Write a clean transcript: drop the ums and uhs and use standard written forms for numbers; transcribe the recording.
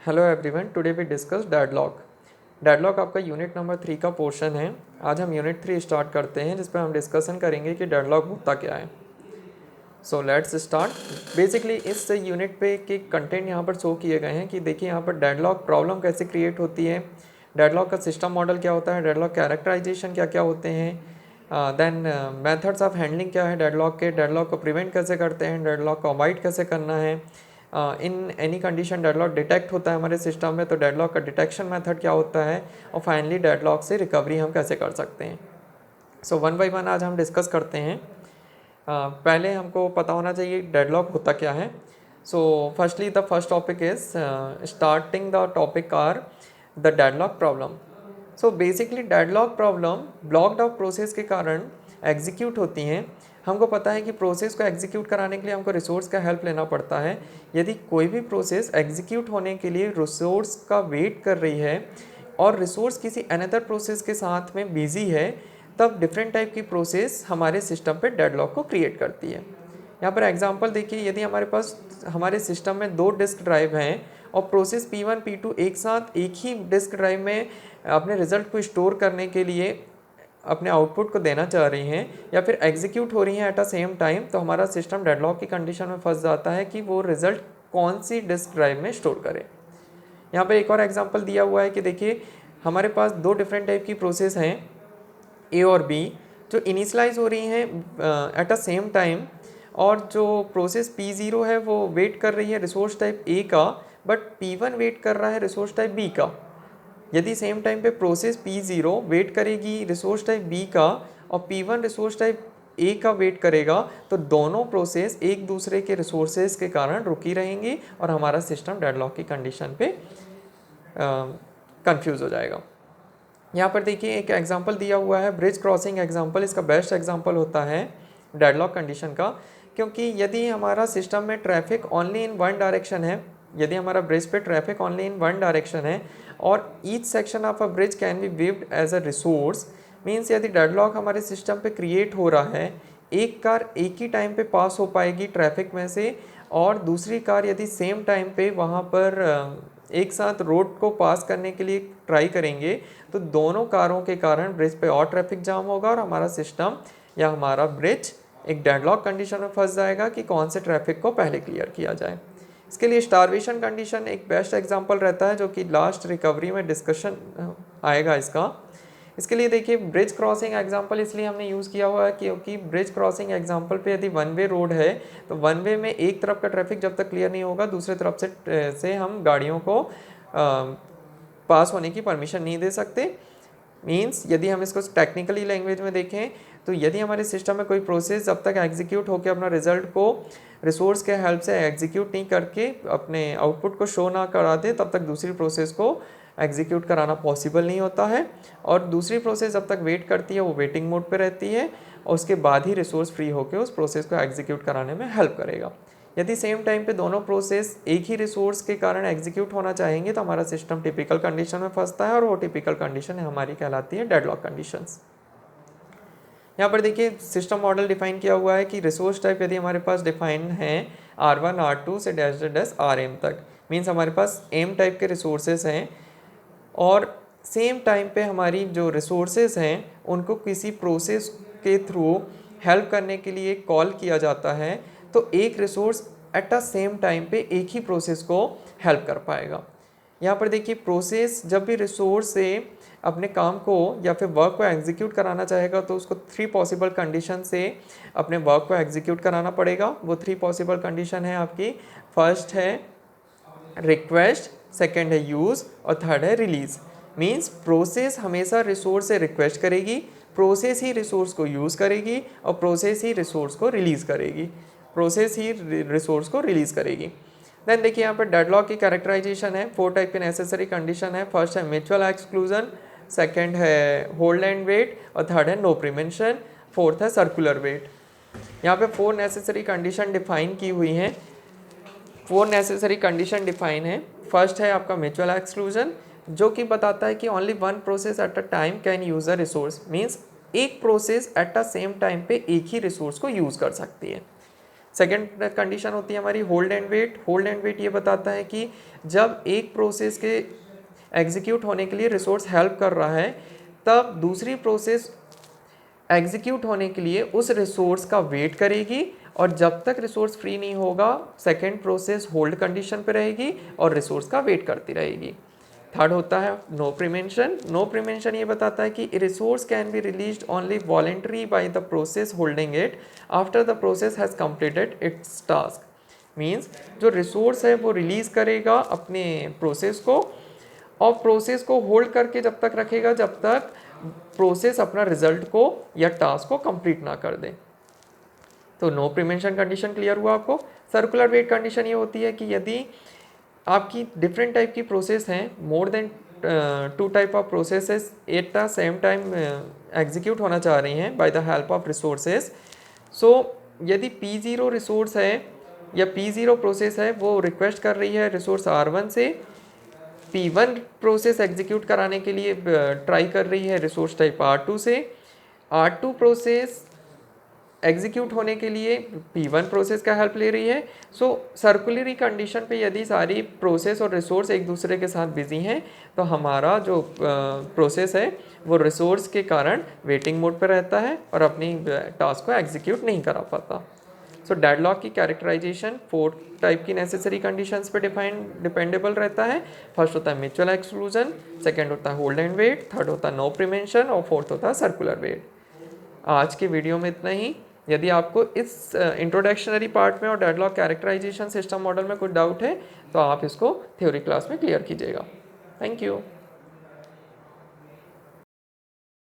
Hello everyone, today we discuss deadlock. Deadlock आपका unit number 3 का portion है। आज हम यूनिट 3 स्टार्ट करते हैं, जिस पर हम डिस्कशन करेंगे कि डेडलॉक होता क्या है। So let's start. बेसिकली इस यूनिट पे के कंटेंट यहाँ पर शो किए गए हैं कि देखिए यहाँ पर डेडलॉक प्रॉब्लम कैसे क्रिएट होती है, डेडलॉक का सिस्टम मॉडल क्या होता है, डेडलॉक कैरेक्टराइजेशन क्या क्या होते हैं, देन मेथड्स ऑफ हैंडलिंग क्या है डेडलॉक के, डेडलॉक को प्रिवेंट कैसे करते हैं, डेडलॉक को अवॉइड कैसे करना है, in any condition deadlock detect होता है हमारे सिस्टम में तो डेडलॉक का डिटेक्शन मेथड क्या होता है, और फाइनली डेडलॉक से रिकवरी हम कैसे कर सकते हैं। सो वन बाय वन आज हम डिस्कस करते हैं। पहले हमको पता होना चाहिए डेडलॉक होता क्या है। So firstly the first topic is starting the topic are the deadlock problem. So basically deadlock problem blocked of process के कारण एग्जीक्यूट होती हैं। हमको पता है कि प्रोसेस को एग्जीक्यूट कराने के लिए हमको रिसोर्स का हेल्प लेना पड़ता है। यदि कोई भी प्रोसेस एग्जीक्यूट होने के लिए रिसोर्स का वेट कर रही है और रिसोर्स किसी अनदर प्रोसेस के साथ में बिजी है, तब डिफरेंट टाइप की प्रोसेस हमारे सिस्टम पे डेडलॉक को क्रिएट करती है। यहाँ पर एग्जांपल देखिए, यदि हमारे पास हमारे सिस्टम में 2 डिस्क ड्राइव हैं और प्रोसेस P1 P2 एक साथ एक ही डिस्क ड्राइव में अपने रिजल्ट को स्टोर करने के लिए अपने आउटपुट को देना चाह रही हैं या फिर एग्जीक्यूट हो रही हैं एट अ सेम टाइम, तो हमारा सिस्टम डेडलॉक की कंडीशन में फंस जाता है कि वो रिजल्ट कौन सी डिस्क ड्राइव में स्टोर करे। यहाँ पर एक और एग्जांपल दिया हुआ है कि देखिए हमारे पास 2 डिफरेंट टाइप की प्रोसेस हैं ए और बी, जो इनिशलाइज हो रही हैं एट अ सेम टाइम, और जो प्रोसेस P0 है वो वेट कर रही है रिसोर्स टाइप ए का, बट P1 वेट कर रहा है रिसोर्स टाइप बी का। यदि सेम टाइम पे प्रोसेस P0 वेट करेगी रिसोर्स टाइप बी का और P1 रिसोर्स टाइप ए का वेट करेगा, तो दोनों प्रोसेस एक दूसरे के रिसोर्सेज के कारण रुकी रहेंगी और हमारा सिस्टम डेडलॉक की कंडीशन पे कंफ्यूज हो जाएगा। यहाँ पर देखिए एक एग्जांपल दिया हुआ है, ब्रिज क्रॉसिंग एग्जांपल। इसका बेस्ट एग्जांपल होता है डेडलॉक कंडीशन का, क्योंकि यदि हमारा सिस्टम में traffic only in one direction है, यदि हमारा ब्रिज पे traffic only in one direction है और each section of a bridge can be viewed as a resource, means यदि डेडलॉक हमारे सिस्टम पे क्रिएट हो रहा है, एक कार एक ही टाइम पे पास हो पाएगी ट्रैफिक में से, और दूसरी कार यदि सेम टाइम पे वहाँ पर एक साथ रोड को पास करने के लिए ट्राई करेंगे, तो दोनों कारों के कारण ब्रिज पे और ट्रैफिक जाम होगा और हमारा सिस्टम या हमारा ब्रिज एक डेडलॉक कंडीशन में फंस जाएगा कि कौन से ट्रैफिक को पहले क्लियर किया जाए। इसके लिए स्टारवेशन कंडीशन एक बेस्ट एग्जांपल रहता है, जो कि लास्ट रिकवरी में डिस्कशन आएगा इसका। इसके लिए देखिए ब्रिज क्रॉसिंग एग्जांपल इसलिए हमने यूज़ किया हुआ है क्योंकि ब्रिज क्रॉसिंग एग्जांपल पे यदि वन वे रोड है तो वन वे में एक तरफ का ट्रैफिक जब तक क्लियर नहीं होगा, दूसरे तरफ से हम गाड़ियों को पास होने की परमिशन नहीं दे सकते। मीन्स यदि हम इसको टेक्निकली लैंग्वेज में देखें तो यदि हमारे सिस्टम में कोई प्रोसेस जब तक एग्जीक्यूट होकर अपना रिजल्ट को रिसोर्स के हेल्प से एग्जीक्यूट नहीं करके अपने आउटपुट को शो ना करा दे, तब तक दूसरी प्रोसेस को एग्जीक्यूट कराना पॉसिबल नहीं होता है। और दूसरी प्रोसेस जब तक वेट करती है वो वेटिंग मोड पे रहती है और उसके बाद ही रिसोर्स फ्री होकर उस प्रोसेस को एग्जीक्यूट कराने में हेल्प करेगा। यदि सेम टाइम पे दोनों प्रोसेस एक ही रिसोर्स के कारण एग्जीक्यूट होना चाहेंगे तो हमारा सिस्टम टिपिकल कंडीशन में फंसता है, और वो टिपिकल कंडीशन हमारी कहलाती है डेडलॉक कंडीशंस। यहाँ पर देखिए सिस्टम मॉडल डिफाइन किया हुआ है कि रिसोर्स टाइप यदि हमारे पास डिफाइन है R1 R2 से डैश डैश RM तक, मीन्स हमारे पास M टाइप के रिसोर्सेज हैं और सेम टाइम पे हमारी जो रिसोर्सेज हैं उनको किसी प्रोसेस के थ्रू हेल्प करने के लिए कॉल किया जाता है, तो एक resource at a same time पे एक ही प्रोसेस को हेल्प कर पाएगा। यहाँ पर देखिए प्रोसेस जब भी रिसोर्स से अपने काम को या फिर वर्क को एग्जीक्यूट कराना चाहेगा तो उसको 3 पॉसिबल कंडीशन से अपने वर्क को एग्जीक्यूट कराना पड़ेगा। वो 3 पॉसिबल कंडीशन है आपकी, फर्स्ट है रिक्वेस्ट, सेकेंड है यूज़ और थर्ड है रिलीज़। मीन्स प्रोसेस हमेशा रिसोर्स से रिक्वेस्ट करेगी, प्रोसेस ही रिसोर्स को यूज़ करेगी और प्रोसेस ही रिसोर्स को रिलीज़ करेगी, प्रोसेस ही रिसोर्स को रिलीज़ करेगी। देन देखिए यहाँ पर डेडलॉक की कैरेक्टराइजेशन है, 4 टाइप की नेसेसरी कंडीशन है। फर्स्ट है म्यूचुअल एक्सक्लूजन, सेकेंड है होल्ड एंड वेट और थर्ड है नो प्रिवेंशन, फोर्थ है सर्कुलर वेट। यहाँ पे 4 नेसेसरी कंडीशन डिफाइन की हुई हैं। 4 नेसेसरी कंडीशन डिफाइन है। फर्स्ट है आपका म्यूचुअल एक्सक्लूजन, जो कि बताता है कि only one process at a time can use a resource, means एक process at a same time पे एक ही रिसोर्स को यूज़ कर सकती है। सेकेंड कंडीशन होती है हमारी hold and wait. Hold and wait ये बताता है कि जब एक प्रोसेस के एग्जीक्यूट होने के लिए रिसोर्स हेल्प कर रहा है, तब दूसरी प्रोसेस एग्जीक्यूट होने के लिए उस रिसोर्स का वेट करेगी, और जब तक रिसोर्स फ्री नहीं होगा सेकेंड प्रोसेस होल्ड कंडीशन पे रहेगी और रिसोर्स का वेट करती रहेगी। थर्ड होता है नो प्रीमेंशन। नो प्रीमेंशन ये बताता है कि resource can be released only voluntary by the process holding it after the process has completed it's task. Means जो रिसोर्स है वो रिलीज़ करेगा अपने प्रोसेस को, और प्रोसेस को होल्ड करके जब तक रखेगा जब तक प्रोसेस अपना रिजल्ट को या टास्क को कंप्लीट ना कर दे। तो नो प्रीमेंशन कंडीशन क्लियर हुआ आपको। सर्कुलर वेट कंडीशन ये होती है कि यदि आपकी डिफरेंट टाइप की प्रोसेस हैं, more than 2 type of processes at the same time execute होना चाह रही हैं by the help of resources. So यदि P0 रिसोर्स है या P0 प्रोसेस है, वो रिक्वेस्ट कर रही है रिसोर्स R1 से, P1 प्रोसेस एग्जीक्यूट कराने के लिए ट्राई कर रही है रिसोर्स टाइप R2 से, R2 प्रोसेस एग्जीक्यूट होने के लिए P1 प्रोसेस का हेल्प ले रही है। सो सर्कुलरी कंडीशन पे यदि सारी प्रोसेस और रिसोर्स एक दूसरे के साथ बिजी हैं, तो हमारा जो प्रोसेस है वो रिसोर्स के कारण वेटिंग मोड पे रहता है और अपनी टास्क को एग्जीक्यूट नहीं करा पाता। सो डेडलॉक की कैरेक्टराइजेशन 4 टाइप की नेसेसरी कंडीशंस पे डिपेंडेबल रहता है। फर्स्ट होता है म्यूचुअल एक्सक्लूजन, सेकेंड होता है होल्ड एंड वेट, थर्ड होता है नो प्रिवेंशन और फोर्थ होता है सर्कुलर वेट। आज के वीडियो में इतना ही। यदि आपको इस इंट्रोडक्शनरी पार्ट में और डेडलॉक कैरेक्टराइजेशन सिस्टम मॉडल में कुछ डाउट है तो आप इसको थ्योरी क्लास में क्लियर कीजिएगा। Thank you.